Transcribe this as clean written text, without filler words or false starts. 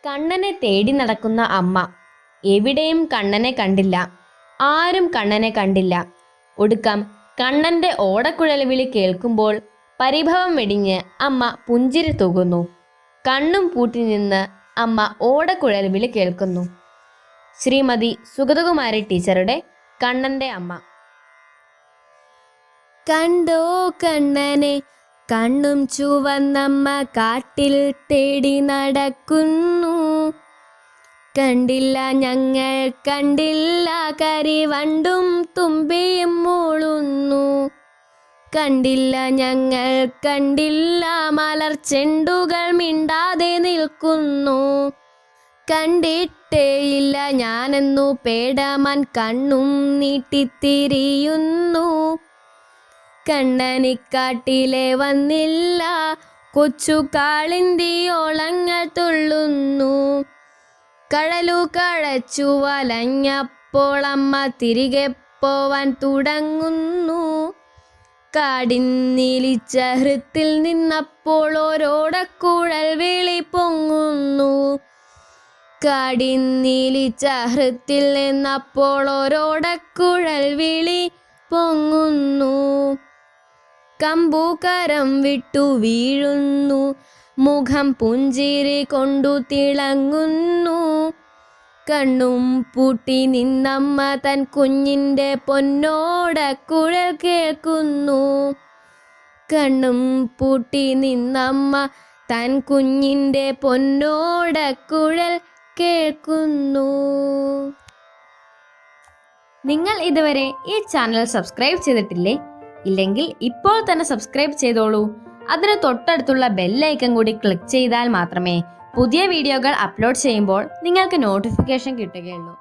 കണ്ണനെ തേടി നടക്കുന്ന അമ്മ. എവിടെയും കണ്ണനെ കണ്ടില്ല. ആരും കണ്ണനെ കണ്ടില്ല. ഒടുക്കം കണ്ണന്റെ ഓടക്കുഴൽ വിളി കേൾക്കുമ്പോൾ പരിഭവം വെടിഞ്ഞ് അമ്മ പുഞ്ചിരി തൂകുന്നു. കണ്ണും പൂട്ടി നിന്ന് അമ്മ ഓടക്കുഴൽ വിളി കേൾക്കുന്നു. ശ്രീമതി സുഗതകുമാരി ടീച്ചറുടെ കണ്ണന്റെ അമ്മ. കണ്ടോ കണ്ണനെ, കണ്ണും ചുവന്നമ്മ കാട്ടിൽ തേടി നടക്കുന്നു. കണ്ടില്ല ഞങ്ങൾ കണ്ടില്ല, കരിവണ്ടും തുമ്പിയും മൂളുന്നു. കണ്ടില്ല ഞങ്ങൾ കണ്ടില്ല, മലർച്ചെണ്ടുകൾ മിണ്ടാതെ നിൽക്കുന്നു. കണ്ടിട്ടേയില്ല ഞാനെന്നു പേടമാൻ കണ്ണും നീട്ടിത്തിരിയുന്നു. കണ്ണനിക്കാട്ടിലെ വന്നില്ല, കൊച്ചു കാളിന്തിയോളങ്ങൾ തുള്ളുന്നു. കടലു കഴച്ചു വലഞ്ഞപ്പോൾ അമ്മ തിരികെ പോവാൻ തുടങ്ങുന്നു. കാടിന്നീലിച്ച ഹൃത്തിൽ നിന്നപ്പോൾ ഓരോടക്കുഴൽ വിളി പൊങ്ങുന്നു. കാടിന്നീലിച്ച ഹൃത്തിൽ നിന്നപ്പോൾ ഓരോടക്കുഴൽ വിളി പൊങ്ങുന്നു. കമ്പൂകരം വിട്ടു വീഴുന്നു, മുഖം പുഞ്ചിരി കൊണ്ടു തിളങ്ങുന്നു. കണ്ണും പൂട്ടി നിന്നമ്മ തൻ കുഞ്ഞിൻ്റെ പൊന്നോടക്കുഴൽ കേൾക്കുന്നു. കണ്ണും പൂട്ടി നിന്നമ്മ തൻ കുഞ്ഞിൻ്റെ പൊന്നോടക്കുഴൽ കേൾക്കുന്നു. നിങ്ങൾ ഇതുവരെ ഈ ചാനൽ സബ്സ്ക്രൈബ് ചെയ്തിട്ടില്ലേ? ഇല്ലെങ്കിൽ ഇപ്പോൾ തന്നെ സബ്സ്ക്രൈബ് ചെയ്തോളൂ. അതിന് തൊട്ടടുത്തുള്ള ബെല്ലൈക്കൺ കൂടി ക്ലിക്ക് ചെയ്താൽ മാത്രമേ പുതിയ വീഡിയോകൾ അപ്ലോഡ് ചെയ്യുമ്പോൾ നിങ്ങൾക്ക് നോട്ടിഫിക്കേഷൻ കിട്ടുകയുള്ളൂ.